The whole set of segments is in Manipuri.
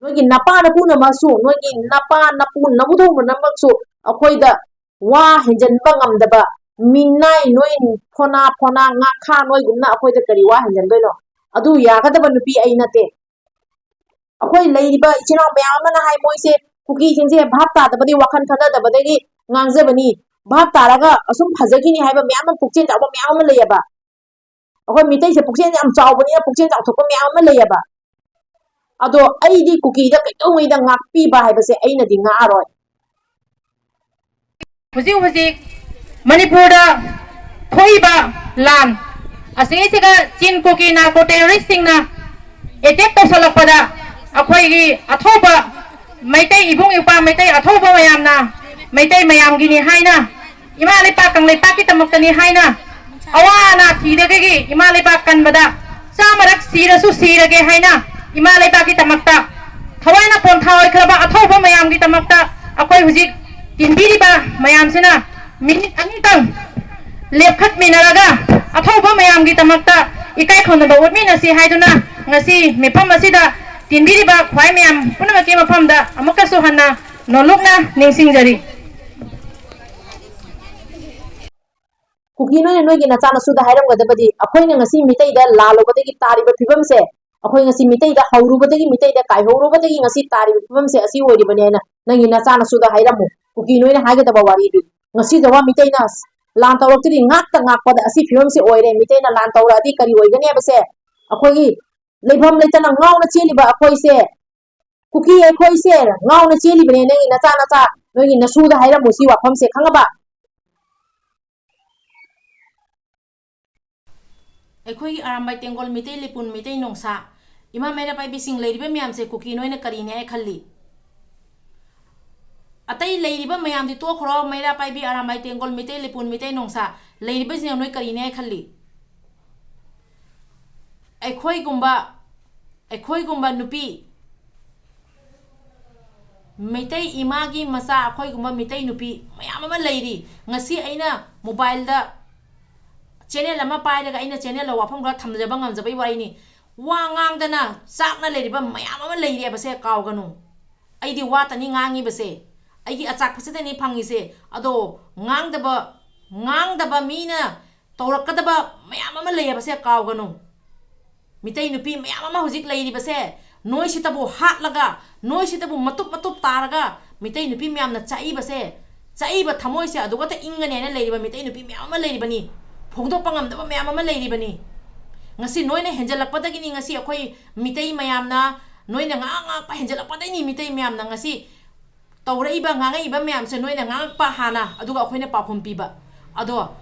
ꯅꯣꯏꯒꯤ ꯅꯄꯥ ꯅꯄꯨꯅꯃꯛꯁꯨ ꯅꯣꯏꯒꯤ ꯅꯄꯥ ꯅꯄꯨ ꯅꯕꯨꯙꯧꯅꯃꯛꯁꯨ ꯑꯩꯈꯣꯏꯗ ꯋꯥ ꯍꯦꯟꯖꯟꯕ ꯉꯝꯗꯕ ꯃꯤꯅꯥꯏ ꯅꯣꯏ ꯐꯣꯅꯥ ꯐꯣꯅꯥ ꯉꯥꯈꯥ ꯅꯣꯏꯒꯨꯝꯅ ꯑꯩꯈꯣꯏꯗ ꯀꯔꯤ ꯋꯥ ꯍꯦꯟꯖꯟꯗꯣꯏꯅꯣ ꯑꯗꯨ ꯌꯥꯒꯗꯕ ꯅꯨꯄꯤ ꯑꯩ ꯅꯠꯇꯦ ꯑꯩꯈꯣꯏ ꯂꯩꯔꯤꯕ ꯏꯆꯤꯟ ꯏꯅꯥꯎ ꯃꯌꯥꯝ ꯑꯃꯅ ꯍꯥꯏ ꯃꯣꯏꯁꯦ ꯀꯨꯀꯤꯁꯤꯡꯁꯦ ꯚꯥꯞ ꯇꯥꯗꯕꯗꯤ ꯋꯥꯈꯜ ꯈꯟꯅꯗꯕꯗꯒꯤ ꯉꯥꯡꯖꯕꯅꯤ ꯚꯥꯞ ꯇꯥꯔꯒ ꯑꯁꯨꯝ ꯐꯖꯈꯤꯅꯤ ꯍꯥꯏꯕ ꯃꯌꯥꯝ ꯑꯃ ꯄꯨꯛꯆꯦꯜ ꯆꯥꯎꯕ ꯃꯌꯥꯝ ꯑꯃ ꯂꯩꯌꯦꯕ ꯑꯩꯈꯣꯏ ꯃꯤꯇꯩꯁꯦ ꯄꯨꯛꯆꯦꯜ ꯌꯥꯝ ꯆꯥꯎꯕꯅꯤꯅ ꯄꯨꯛꯆꯦꯜ ꯆꯥꯎꯊꯣꯛꯄ ꯃꯌꯥꯝ ꯑꯃ ꯂꯩꯌꯦꯕ ꯑꯗꯣ ꯑꯩꯗꯤ ꯀꯨꯀꯤꯗ ꯀꯩꯗꯧꯉꯩꯗ ꯉꯥꯛꯄꯤꯕ ꯍꯥꯏꯕꯁꯦ ꯑꯩꯅꯗꯤ ꯉꯥꯛꯑꯔꯣꯏ ꯍꯧꯖꯤꯛ ꯍꯧꯖꯤꯛ ꯃꯅꯤꯄꯨꯔꯗ ꯊꯣꯛꯏꯕ ꯂꯥꯟ ꯑꯁꯤꯒꯤꯁꯤꯒ ꯆꯤꯟ ꯀꯨꯀꯤ ꯅꯥꯔꯀꯣ ꯇꯦꯔꯣꯔꯤꯁꯁꯤꯡꯅ ꯑꯦꯇꯦꯛ ꯇꯧꯁꯜꯂꯛꯄꯗ ꯑꯩꯈꯣꯏꯒꯤ ꯑꯊꯧꯕ ꯃꯩꯇꯩ ꯏꯕꯨꯡ ꯏꯄ꯭ꯋꯥ ꯃꯩꯇꯩ ꯑꯊꯧꯕ ꯃꯌꯥꯝꯅ ꯃꯩꯇꯩ ꯃꯌꯥꯝꯒꯤꯅꯤ ꯍꯥꯏꯅ ꯏꯃꯥ ꯂꯩꯄꯥꯛ ꯀꯪꯂꯩꯄꯥꯛꯀꯤꯗꯃꯛꯇꯅꯤ ꯍꯥꯏꯅ ꯑꯋꯥ ꯑꯅꯥ ꯊꯤꯗꯒꯤ ꯏꯃꯥ ꯂꯩꯄꯥꯛ ꯀꯟꯕꯗ ꯆꯥꯃꯔꯛ ꯁꯤꯔꯁꯨ ꯁꯤꯔꯒꯦ ꯍꯥꯏꯅ ꯏꯃꯥ ꯂꯩꯄꯥꯛꯀꯤꯗꯃꯛꯇ ꯊꯋꯥꯏꯅ ꯄꯣꯟꯊꯥ ꯑꯣꯏꯈ꯭ꯔꯕ ꯑꯊꯧꯕ ꯃꯌꯥꯝꯒꯤꯗꯃꯛꯇ ꯑꯩꯈꯣꯏ ꯍꯧꯖꯤꯛ ꯇꯤꯟꯕꯤꯔꯤꯕ ꯃꯌꯥꯝꯁꯤꯅ ꯃꯤꯅꯤꯠ ꯑꯅꯤꯇꯪ ꯂꯦꯞꯈꯠꯃꯤꯟꯅꯔꯒ ꯑꯊꯧꯕ ꯃꯌꯥꯝꯒꯤꯗꯃꯛꯇ ꯏꯀꯥꯏ ꯈꯨꯝꯅꯕ ꯎꯠꯃꯤꯟꯅꯁꯤ ꯍꯥꯏꯗꯨꯅ ꯉꯁꯤ ꯃꯤꯐꯝ ꯑꯁꯤꯗ ꯇꯤꯟꯕꯤꯔꯤꯕ ꯈ꯭ꯋꯥꯏ ꯃꯌꯥꯝ ꯄꯨꯝꯅꯃꯛꯀꯤ ꯃꯐꯝꯗ ꯑꯃꯨꯛꯀꯁꯨ ꯍꯟꯅ ꯅꯣꯜꯂꯨꯛꯅ ꯅꯤꯡꯁꯤꯡꯖꯔꯤ ꯀꯨꯀꯤ ꯅꯣꯏꯅ ꯅꯣꯏꯒꯤ ꯅꯆꯥꯅꯁꯨꯗ ꯍꯥꯏꯔꯝꯒꯗꯕꯗꯤ ꯑꯩꯈꯣꯏꯅ ꯉꯁꯤ ꯃꯤꯇꯩꯗ ꯂꯥꯜꯂꯨꯕꯗꯒꯤ ꯇꯥꯔꯤꯕ ꯐꯤꯕꯝꯁꯦ ꯑꯩꯈꯣꯏ ꯉꯁꯤ ꯃꯤꯇꯩꯗ ꯍꯧꯔꯨꯕꯗꯒꯤ ꯃꯤꯇꯩꯗ ꯀꯥꯏꯍꯧꯔꯨꯕꯗꯒꯤ ꯉꯁꯤ ꯇꯥꯔꯤꯕ ꯐꯤꯕꯝꯁꯦ ꯑꯁꯤ ꯑꯣꯏꯔꯤꯕꯅꯤ ꯍꯥꯏꯅ ꯅꯪꯒꯤ ꯅꯆꯥꯅꯁꯨꯗ ꯍꯥꯏꯔꯝꯃꯨ ꯀꯨꯀꯤ ꯅꯣꯏꯅ ꯍꯥꯏꯒꯗꯕ ꯋꯥꯔꯤꯗꯤ ꯉꯁꯤꯗ ꯃꯤꯇꯩꯅ ꯂꯥꯟ ꯇꯧꯔꯛꯇ꯭ꯔꯤ ꯉꯥꯛꯇ ꯉꯥꯛꯄꯗ ꯑꯁꯤ ꯐꯤꯕꯝꯁꯦ ꯑꯣꯏꯔꯦ ꯃꯤꯇꯩꯅ ꯂꯥꯟ ꯇꯧꯔꯛꯑꯗꯤ ꯀꯔꯤ ꯑꯣꯏꯒꯅꯤ ꯍꯥꯏꯕꯁꯦ ꯑꯩꯈꯣꯏꯒꯤ ꯂꯩꯐꯝ ꯂꯩꯇꯅ ꯉꯥꯎꯅ ꯆꯦꯜꯂꯤꯕ ꯑꯩꯈꯣꯏꯁꯦ ꯀꯨꯀꯤ ꯑꯩꯈꯣꯏꯁꯦ ꯉꯥꯎꯅ ꯆꯦꯜꯂꯤꯕꯅꯦ ꯅꯪꯒꯤ ꯅꯆꯥ ꯅꯣꯏꯒꯤ ꯅꯁꯨꯗ ꯍꯥꯏꯔꯝꯃꯨ ꯁꯤ ꯋꯥꯐꯝꯁꯦ ꯈꯪꯉꯕ ꯑꯩꯈꯣꯏꯒꯤ ꯑꯔꯥꯝꯕꯥꯏ ꯇꯦꯡꯒꯣꯜ ꯃꯤꯇꯩ ꯂꯤꯄꯨꯟ ꯃꯤꯇꯩ ꯅꯣꯡꯁꯥ ꯏꯃꯥ ꯃꯩꯔꯥ ꯄꯥꯏꯕꯤꯁꯤꯡ ꯂꯩꯔꯤꯕ ꯃꯌꯥꯝꯁꯦ ꯀꯨꯀꯤ ꯅꯣꯏꯅ ꯀꯔꯤꯅꯦ ꯍꯥꯏ ꯈꯜꯂꯤ ꯑꯇꯩ ꯂꯩꯔꯤꯕ ꯃꯌꯥꯝꯗꯤ ꯇꯣꯛꯈ꯭ꯔꯣ ꯃꯩꯔꯥ ꯄꯥꯏꯕꯤ ꯑꯔꯥꯝꯕꯥꯏ ꯇꯦꯡꯒꯣꯜ ꯃꯤꯇꯩ ꯂꯤꯄꯨꯟ ꯃꯤꯇꯩ ꯅꯣꯡꯁꯥ ꯂꯩꯔꯤꯕꯁꯤꯡ ꯅꯣꯏ ꯀꯔꯤꯅꯦ ꯍꯥꯏ ꯈꯜꯂꯤ ꯑꯩꯈꯣꯏꯒꯨꯝꯕ ꯅꯨꯄꯤ ꯃꯩꯇꯩ ꯏꯃꯥꯒꯤ ꯃꯆꯥ ꯑꯩꯈꯣꯏꯒꯨꯝꯕ ꯃꯩꯇꯩ ꯅꯨꯄꯤ ꯃꯌꯥꯝ ꯑꯃ ꯂꯩꯔꯤ ꯉꯁꯤ ꯑꯩꯅ ꯃꯣꯕꯥꯏꯜꯗ ꯆꯦꯅꯦꯜ ꯑꯃ ꯄꯥꯏꯔꯒ ꯑꯩꯅ ꯆꯦꯅꯦꯜꯗ ꯋꯥꯐꯝ ꯈꯔ ꯊꯝꯖꯕ ꯉꯝꯖꯕꯩ ꯋꯥꯔꯤꯅꯤ ꯋꯥ ꯉꯥꯡꯗꯅ ꯆꯥꯛꯅ ꯂꯩꯔꯤꯕ ꯃꯌꯥꯝ ꯑꯃ ꯂꯩꯔꯦꯕꯁꯦ ꯀꯥꯎꯒꯅꯨ ꯑꯩꯗꯤ ꯋꯥꯇꯅꯤ ꯉꯥꯡꯉꯤꯕꯁꯦ ꯑꯩꯒꯤ ꯑꯆꯥꯛꯄꯁꯤꯗꯅꯤ ꯐꯪꯉꯤꯁꯦ ꯑꯗꯣ ꯉꯥꯡꯗꯕ ꯃꯤꯅ ꯇꯧꯔꯛꯀꯗꯕ ꯃꯌꯥꯝ ꯑꯃ ꯂꯩꯌꯦꯕꯁꯦ ꯀꯥꯎꯒꯅꯨ ꯃꯤꯇꯩ ꯅꯨꯄꯤ ꯃꯌꯥꯝ ꯑꯃ ꯍꯧꯖꯤꯛ ꯂꯩꯔꯤꯕꯁꯦ ꯅꯣꯏꯁꯤꯇꯕꯨ ꯍꯥꯠꯂꯒ ꯅꯣꯏꯁꯤꯇꯕꯨ ꯃꯇꯨꯞ ꯃꯇꯨꯞ ꯇꯥꯔꯒ ꯃꯤꯇꯩ ꯅꯨꯄꯤ ꯃꯌꯥꯝꯅ ꯆꯥꯛꯏꯕ ꯊꯃꯣꯏꯁꯦ ꯑꯗꯨꯒꯇ ꯏꯪꯒꯅꯤ ꯍꯥꯏꯅ ꯂꯩꯔꯤꯕ ꯃꯤꯇꯩ ꯅꯨꯄꯤ ꯃꯌꯥꯝ ꯑꯃ ꯂꯩꯔꯤꯕꯅꯤ ꯐꯣꯡꯗꯣꯛꯄ ꯉꯝꯗꯕ ꯃꯌꯥꯝ ꯑꯃ ꯂꯩꯔꯤꯕꯅꯤ ngasi noina henjalakpadagini ngasi akhoi mitai mayamna noina ngangakpa henjalakpadai mitai mayamna ngasi tawraiba ngangai ba mayam se noina ngangakpa hana aduga akhoina pakhum piba ado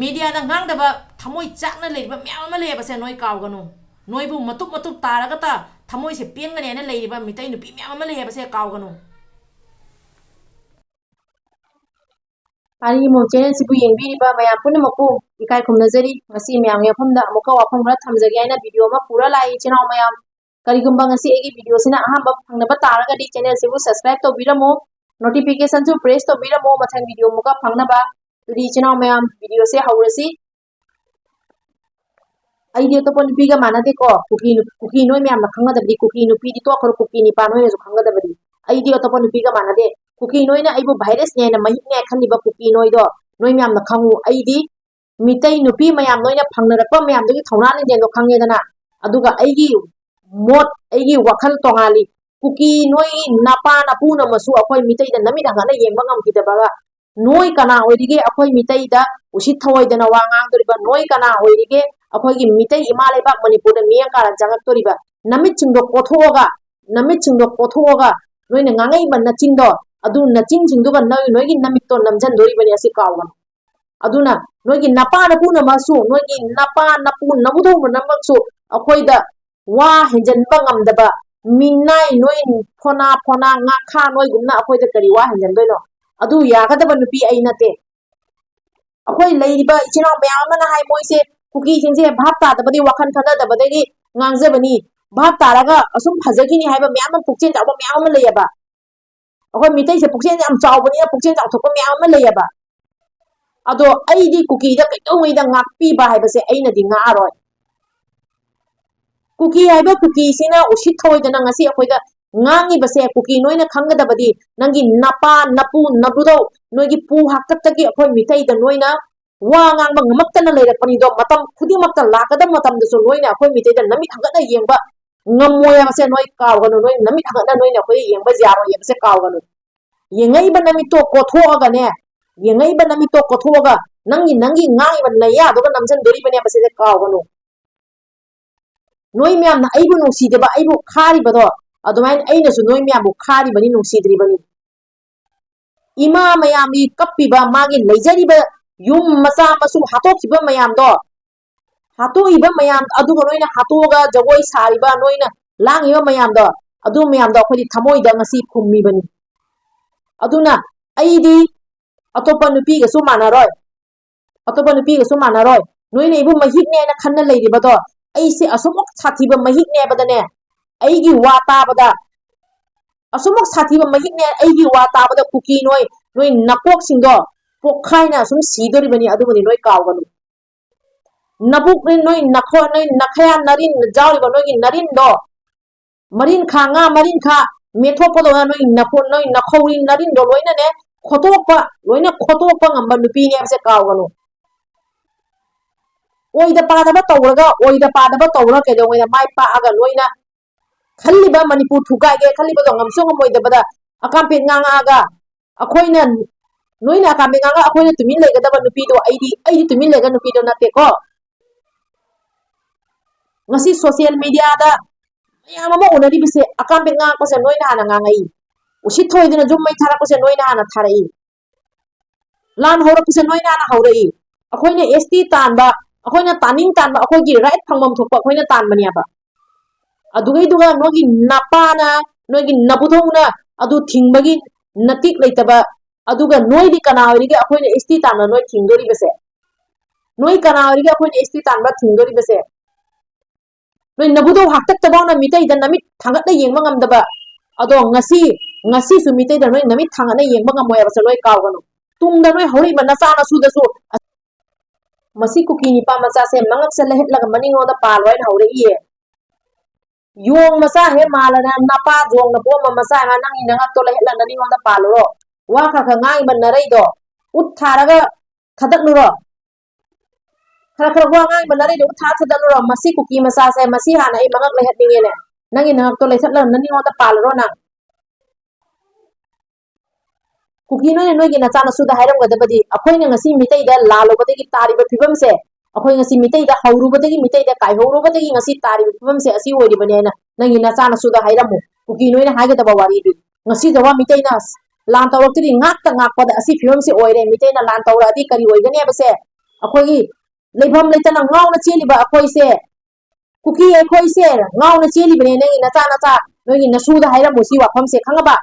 media na ngangdaba thamoi chakna leiba mayam ama leiba se noi kawganu noibu matup matup taraga ta thamoi se pengani na leiba mitai nupi mayam ama leiba se kawganu ari mo channel sibu yengbiriba mayam punamaku ikai khumnajari ngasi mayam yafamda amuka wafam ra thamjagi aina video ma pura lai channel mayam karigumba ngasi egi video sina ahamba phangnaba taraga di channel sibu subscribe to biramo notification ju press to biramo mathang video muka phangnaba di channel mayam video se haurasi ai dia to pon piga manade ko kuki noi mayam na khangna dabdi kuki nu pi di to khor kuki ni pa noi su khangna dabdi ai dia to pon piga manade kuki noi na aibu virus ne na mai ne khani ba kuki noi do noi mayam na khangu ai di mitai nu pi mayam noi na phangna rakpa mayam do thona ni den do khangye dana aduga ai gi mot ai gi wakhal tongali kuki noi napa na pu na masu akoi mitai da nami da na yengba ngam ki da ba noi kana oidige akoi mitai da usit thoi da na wa ngang do ba noi kana oidige अखोगी मितै इमा लेबाक मणिपुर मियं कार जंगक तोरिबा नमित चिंदो कोथोगा नोइना ngangai ban nachindo adu nachin chingduga noigi namit to namjan dori bani asi kawgan aduna noigi napa na pu na masu noigi napa na pu nabudo namaksu akhoida wa henjan bangam daba minai noin phona nga kha noi gumna akhoida kari wa henjan doino adu yaga daba nupi ai nate akhoi leiriba ichina mayam na hai moise kuki singse bhap tadabadi wakhan khadadabadagi ngangjabani bhap taraga asum phajagini haiba miyam pukchen chawba miyam leyaba akoi mitai se pukchen yam chawbani pukchen chawthokpa miyam leyaba ado aidi kuki da kaitongoi da ngakpi ba haiba se aina di nga aroi kuki haiba kuki sina usit thoi da ngasi akoi da ngangi base kuki noina khanggadabadi nangi napa napu nabudo noigi pu hakkatagi akhoi mitai da noina wa ngang bang maktana leirakpani do matam khudi makta lakada matam da so noina akhoi mitai da nami thangada yengba ngamoya base noi kawganu noi nami thangada noina akhoi yengba jaro yebse kawganu yengai ba nami to kothoga ne yengai ba nami to kothoga nangi ngai ba naya do namjan dori bane base kawganu noi myam na aibu nungsi de ba aibu khari bado adumain aina su noi myam bu khari bani nungsi dri bani ima mayam bi kappi ba magi leijari ba yum masa masu hatok siba mayam do hato iba mayam adu ga noina hato ga jagoi sari ba noina lang iba mayam do adu mayam do khodi thamoi da ngasi phummi bani aduna aidi atopa nupi ga su manaroi atopa nupi ga su manaroi noina ibu mahik ne na khanna leiri ba do aise asumok sathiba mahik ne badane aigi wata bada asumok sathiba mahik ne aigi wata bada kuki noi napok singdo pokhaina sum sidori bani adu bani noi kawganu nabuk noi nakho noi nakhaya narin jawri ba noi narin do marin khanga marin kha metho podo noi napho noi nakhori narin do loina ne khotokpa ngamba nupi ne ase kawganu oida padaba tawra ke do oida mai pa aga loina khaliba manipur thuka ge khaliba do ngamso ngoida bada akampe nganga aga akoina noina akampe nganga akoina tumin le gada nupi do aidi tumin le ga nupi do nate ko ngasi social media da yama ma onari bise akampe nganga ko se noina hana nganga yi usi thoi dina jum mai thara ko se noina hana tharai lan hora ko se noina hana haurai akoina st tanba akoina taning tanba akogi right phangmam thokpa akoina tan bani aba adugai duga nogi napana nogi nabudhongna adu thingbagi natik leitaba aduga noidi kanaawrige akoina st tanna noi thingdori bese noi kanaawrige akoina st tanba thingdori bese noi nabudho haktak tabawna mitai da namit thangatna yengma ngamdaba ado ngasi su mitai da noi namit thangatna yengma ngamoya base noi kawganu tungda noi hori manasa na su da su masi kuki ni pa macha se mangak se lehet laga maningo da palwai na hore iye yong masa he malana napa jong na poma masa ha nang inanga to lehet la nani ngo da palro wa kha kha ngai ban narai do ut tharaga thadak luro khara wa ngai ban narai do thadak luro masi kuki masa se masi ha na I mangak lehet ninge ne nang inanga to lehet la nani ngo da palro na kuki noi gi na chana su da hairam gada badi akhoi na ngasi mitai da lalo badagi tari ba phibam se akhoi ngasi mitai da hauru badagi mitai da kai hauru badagi ngasi tari ba phibam se asi ori bane na nangi na chana su da hairam mu kuki noi na haga da ba wari du ngasi da wa mitai na lan tawrok ti ngak ta ngak pada asi phibam se oire mitai na lan tawra di kari oi gane ba se akhoi gi leibam leitana ngau na cheli ba akhoi se kuki akhoi se ngau na cheli bane nangi na chana cha noi gi na su da hairam mu si wa pham se khanga ba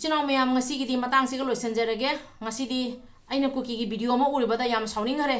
इचनाव ma'am ngasi matang se loisan jarage ngasi di aina kuki gi video ma uri bada yam sauning hare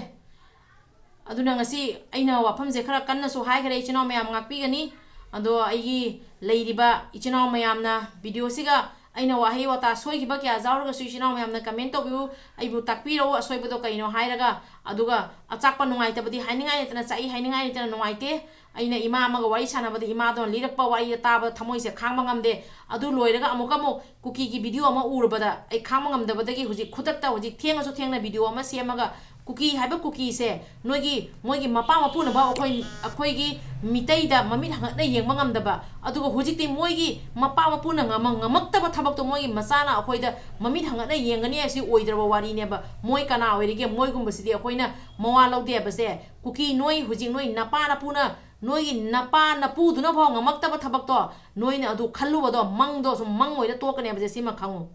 aduna ngasi aina wafam je khara kanna so hai khare ichnaw ma'am ngakpi gani ado aigi leiriba ichnaw ma'am na video siga aina wahi wata soi gi ba kya zawra ga su ichnaw ma'am na comment to biu aibu takpi ro asoi bodo kaino hairaga aduga achakpa nungai tabadi hainingai tana chai hainingai tana nungai te aina ima amaga wari sanabadi ima don lirakpa wari taba thamoi se khangma ngamde adu loiraga amuka mo kuki gi video ama urubada ai khangma ngamdabadagi huji khudakta huji thenga so thengna video ama semaga kuki haiba kuki se moigi mapa mapuna ba akhoi gi mitai da mami hangat na yengma ngamdaba aduga huji ti moigi mapa mapuna ngamakta ba thabak to moigi masana akhoi da mami hangat na yengani asi oidraba wari ne ba moi kana oirige moi gumbasidi akhoina mawa lawde ba se kuki noi huji noi napa na puna noi napa na pu duna pho ngamakta ba thabak to noi na adu khallu ba do mang do so mang oida to kane ba je sima khangu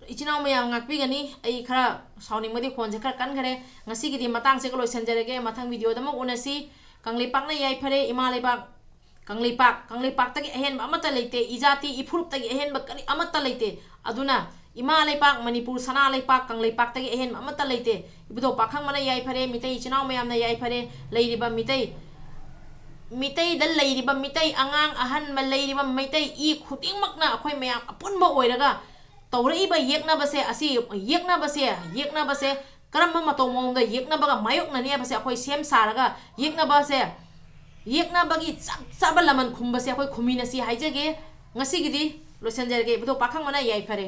इचनाव ma'am ngakpigani ai khara sauning madi khon je khara kan khare ngasi gi di matang se ko loi sanjarage mathang video da mo unasi kangleipak na yai phare imalaipak kangleipak tagi ahen amata leite ijati ifurup tagi ahen ba kani amata leite aduna imalaipak manipur sana leipak kangleipak tagi ahen amata leite ibudo pakhang mana yai phare mitai ichnaw ma'am na yai phare leiriba mitai dal leiriba mitai angang ahan ma leiriba mitai I khuting makna akhoi ma'am apun ba oiraga tawraiba yekna base asi yekna base ꯀꯔꯝꯕ ꯃꯇꯧ ꯃꯑꯣꯡꯗ ꯌꯦꯛꯅꯕꯒ ꯃꯥꯌꯣꯛꯅꯅꯤ ꯍꯥꯏꯕꯁꯦ ꯑꯩꯈꯣꯏ ꯁꯦꯝ ꯁꯥꯔꯒ ꯌꯦꯛꯅꯕꯁꯦ ꯌꯦꯛꯅꯕꯒꯤ ꯆꯞ ꯆꯥꯕ ꯂꯃꯟ ꯈꯨꯝꯕꯁꯦ ꯑꯩꯈꯣꯏ ꯈꯨꯃꯤꯟꯅꯁꯤ ꯍꯥꯏꯖꯒꯦ ꯉꯁꯤꯒꯤꯗꯤ ꯂꯣꯏꯁꯤꯟꯖꯔꯒꯦ ꯏꯕꯨꯙꯧ ꯄꯥꯈꯪꯕꯅ ꯌꯥꯏꯐꯔꯦ